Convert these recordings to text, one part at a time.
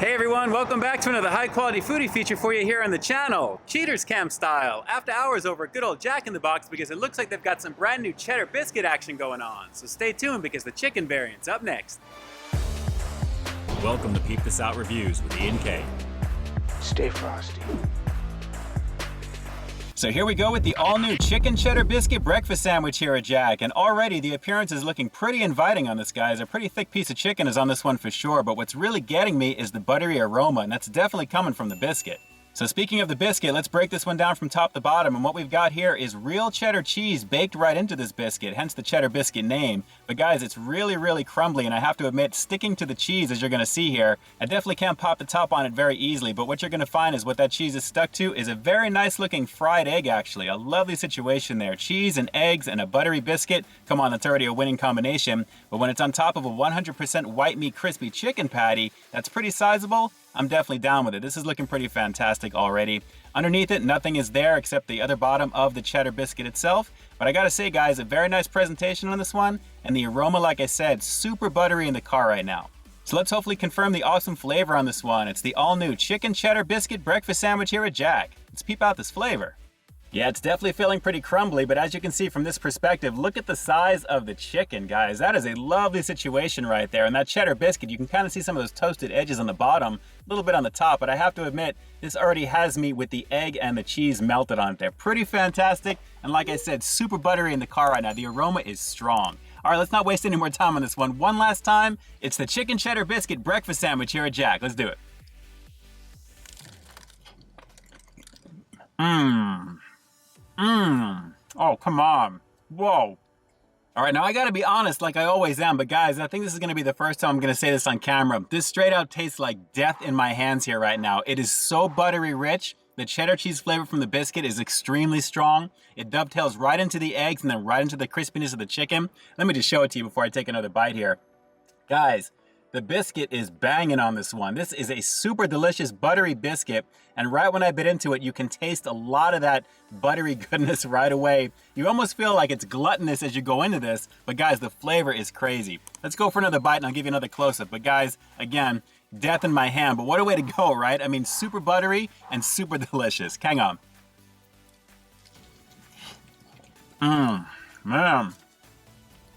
Hey everyone, welcome back to another high quality foodie feature for you here on the channel. Cheaters Camp style, after hours over at good old Jack in the Box because it looks like they've got some brand new cheddar biscuit action going on. So stay tuned because the chicken variant's up next. Welcome to Peep This Out Reviews with Ian K. Stay frosty. So here we go with the all-new chicken cheddar biscuit breakfast sandwich here at Jack, and already the appearance is looking pretty inviting on this, guys. A pretty thick piece of chicken is on this one for sure, but what's really getting me is the buttery aroma, and that's definitely coming from the biscuit. So speaking of the biscuit, let's break this one down from top to bottom, and what we've got here is real cheddar cheese baked right into this biscuit, hence the cheddar biscuit name. But guys, it's really crumbly, and I have to admit, sticking to the cheese as you're gonna see here, I definitely can't pop the top on it very easily, but what you're gonna find is what that cheese is stuck to is a very nice looking fried egg actually. A lovely situation there. Cheese and eggs and a buttery biscuit. Come on, that's already a winning combination. But when it's on top of a 100% white meat crispy chicken patty, that's pretty sizable. I'm definitely down with it. This is looking pretty fantastic already. Underneath it, nothing is there except the other bottom of the cheddar biscuit itself. But I gotta say, guys, a very nice presentation on this one. And the aroma, like I said, super buttery in the car right now. So let's hopefully confirm the awesome flavor on this one. It's the all-new chicken cheddar biscuit breakfast sandwich here at Jack. Let's peep out this flavor. Yeah, it's definitely feeling pretty crumbly, but as you can see from this perspective, look at the size of the chicken, guys. That is a lovely situation right there. And that cheddar biscuit, you can kind of see some of those toasted edges on the bottom, a little bit on the top, but I have to admit, this already has me with the egg and the cheese melted on it there. Pretty fantastic, and like I said, super buttery in the car right now. The aroma is strong. All right, let's not waste any more time on this one. One last time, it's the chicken cheddar biscuit breakfast sandwich here at Jack. Let's do it. Oh, come on. Whoa. All right, now I gotta be honest like I always am, but guys, I think this is gonna be the first time I'm gonna say this on camera. This straight out tastes like death in my hands here right now. It is so buttery rich. The cheddar cheese flavor from the biscuit is extremely strong. It dovetails right into the eggs and then right into the crispiness of the chicken. Let me just show it to you before I take another bite here. Guys, the biscuit is banging on this one. This is a super delicious buttery biscuit, and right when I bit into it, you can taste a lot of that buttery goodness right away. You almost feel like it's gluttonous as you go into this, but guys, the flavor is crazy. Let's go for another bite and I'll give you another close-up. But guys, again, death in my hand, but what a way to go, right? I mean, super buttery and super delicious. Hang on. Man.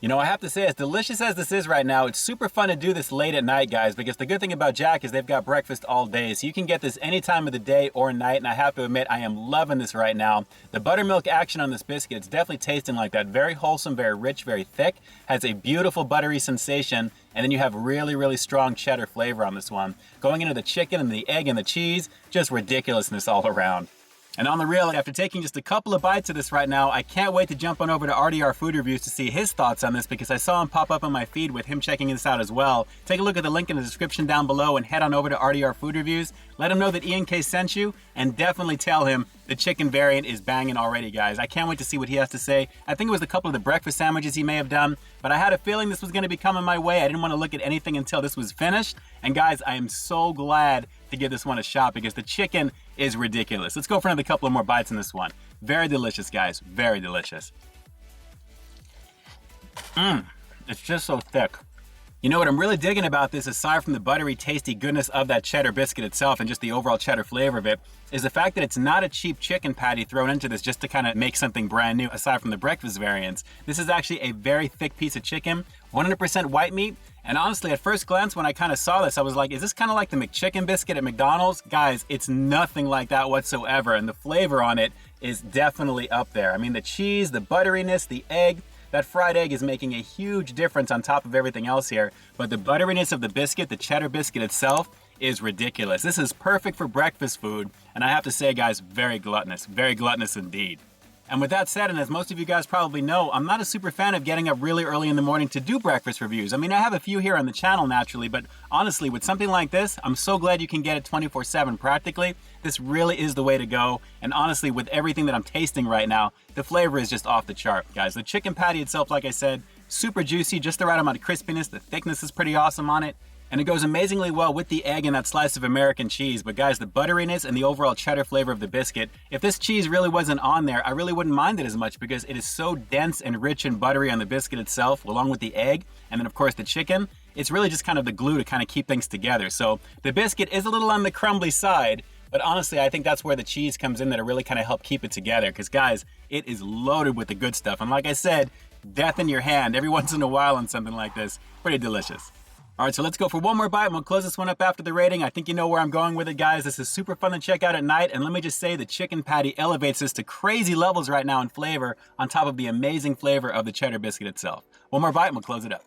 You know, I have to say, as delicious as this is right now, it's super fun to do this late at night, guys, because the good thing about Jack is they've got breakfast all day, so you can get this any time of the day or night, and I have to admit, I am loving this right now. The buttermilk action on this biscuit, it's definitely tasting like that. Very wholesome, very rich, very thick, has a beautiful buttery sensation, and then you have really strong cheddar flavor on this one. Going into the chicken and the egg and the cheese, just ridiculousness all around. And on the real, after taking just a couple of bites of this right now, I can't wait to jump on over to RDR Food Reviews to see his thoughts on this because I saw him pop up on my feed with him checking this out as well. Take a look at the link in the description down below and head on over to RDR Food Reviews. Let him know that Ian K sent you and definitely tell him the chicken variant is banging already, guys. I can't wait to see what he has to say. I think it was a couple of the breakfast sandwiches he may have done, but I had a feeling this was going to be coming my way. I didn't want to look at anything until this was finished. And guys, I am so glad to give this one a shot because the chicken is ridiculous. Let's go for another couple of more bites in this one. Very delicious, guys. Very delicious. It's just so thick. You know what I'm really digging about this, aside from the buttery, tasty goodness of that cheddar biscuit itself and just the overall cheddar flavor of it, is the fact that it's not a cheap chicken patty thrown into this just to kind of make something brand new, aside from the breakfast variants. This is actually a very thick piece of chicken, 100% white meat, and honestly, at first glance, when I kind of saw this, I was like, is this kind of like the McChicken biscuit at McDonald's? Guys, it's nothing like that whatsoever, and the flavor on it is definitely up there. I mean, the cheese, the butteriness, the egg, that fried egg is making a huge difference on top of everything else here, but the butteriness of the biscuit, the cheddar biscuit itself, is ridiculous. This is perfect for breakfast food, and I have to say, guys, very gluttonous indeed. And with that said, and as most of you guys probably know, I'm not a super fan of getting up really early in the morning to do breakfast reviews. I mean, I have a few here on the channel naturally, but honestly, with something like this, I'm so glad you can get it 24/7 practically. This really is the way to go. And honestly, with everything that I'm tasting right now, the flavor is just off the chart, guys. The chicken patty itself, like I said, super juicy, just the right amount of crispiness. The thickness is pretty awesome on it. And it goes amazingly well with the egg and that slice of American cheese. But guys, the butteriness and the overall cheddar flavor of the biscuit, if this cheese really wasn't on there, I really wouldn't mind it as much because it is so dense and rich and buttery on the biscuit itself, along with the egg, and then of course the chicken. it's really just kind of the glue to kind of keep things together. So the biscuit is a little on the crumbly side, but honestly, I think that's where the cheese comes in that'll really kind of help keep it together. Because guys, it is loaded with the good stuff. And like I said, death in your hand every once in a while on something like this. Pretty delicious. All right, so let's go for one more bite and we'll close this one up after the rating. I think you know where I'm going with it, guys. This is super fun to check out at night. And let me just say the chicken patty elevates this to crazy levels right now in flavor on top of the amazing flavor of the cheddar biscuit itself. One more bite and we'll close it up.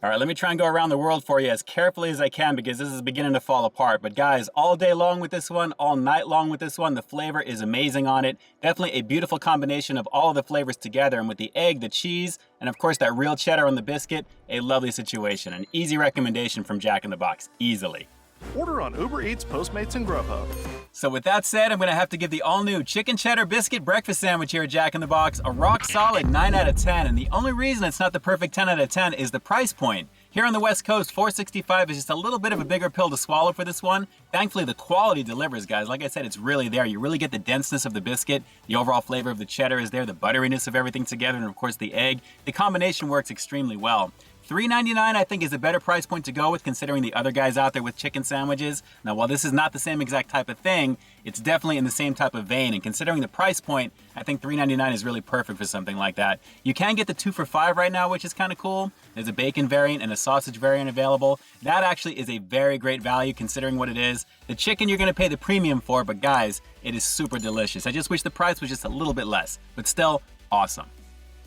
All right, let me try and go around the world for you as carefully as I can because this is beginning to fall apart. But guys, all day long with this one, all night long with this one, the flavor is amazing on it. Definitely a beautiful combination of all of the flavors together. And with the egg, the cheese, and of course that real cheddar on the biscuit, a lovely situation. An easy recommendation from Jack in the Box, easily. Order on Uber Eats, Postmates, and Grubhub. So with that said, I'm gonna have to give the all-new chicken cheddar biscuit breakfast sandwich here at Jack in the Box a rock solid 9 out of 10. And the only reason it's not the perfect 10 out of 10 is the price point. Here on the West Coast, $4.65 is just a little bit of a bigger pill to swallow for this one. Thankfully, the quality delivers, guys. Like I said, it's really there. You really get the denseness of the biscuit. The overall flavor of the cheddar is there, the butteriness of everything together, and of course the egg. The combination works extremely well. $3.99 I think is a better price point to go with considering the other guys out there with chicken sandwiches. Now while this is not the same exact type of thing, it's definitely in the same type of vein, and considering the price point, I think $3.99 is really perfect for something like that. You can get the 2 for $5 right now, which is kind of cool. There's a bacon variant and a sausage variant available. That actually is a very great value considering what it is. The chicken you're gonna pay the premium for, but guys, it is super delicious. I just wish the price was just a little bit less, but still awesome.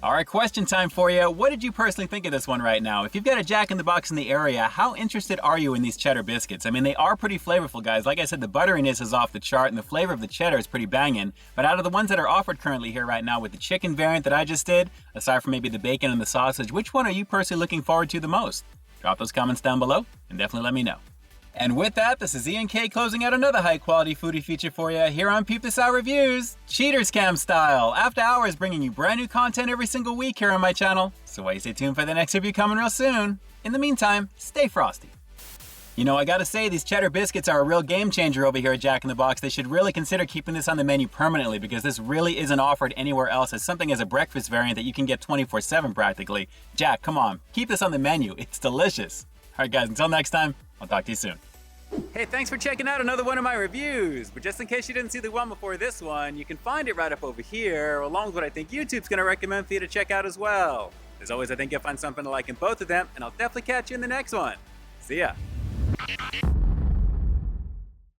All right, question time for you. What did you personally think of this one right now? If you've got a Jack in the Box in the area, how interested are you in these cheddar biscuits? I mean, they are pretty flavorful, guys. Like I said, the butteriness is off the chart and the flavor of the cheddar is pretty banging. But out of the ones that are offered currently here right now with the chicken variant that I just did, aside from maybe the bacon and the sausage, which one are you personally looking forward to the most? Drop those comments down below and definitely let me know. And with that, this is Ian K closing out another high-quality foodie feature for you here on Peep This Out Reviews, Cheaters Cam style. After Hours bringing you brand new content every single week here on my channel. So why you stay tuned for the next review coming real soon. In the meantime, stay frosty. You know, I gotta say, these cheddar biscuits are a real game changer over here at Jack in the Box. They should really consider keeping this on the menu permanently because this really isn't offered anywhere else as something as a breakfast variant that you can get 24/7 practically. Jack, come on, keep this on the menu. It's delicious. All right, guys, until next time, I'll talk to you soon. Hey, thanks for checking out another one of my reviews. But just in case you didn't see the one before this one, you can find it right up over here, along with what I think YouTube's gonna recommend for you to check out as well. As always, I think you'll find something to like in both of them, and I'll definitely catch you in the next one. See ya.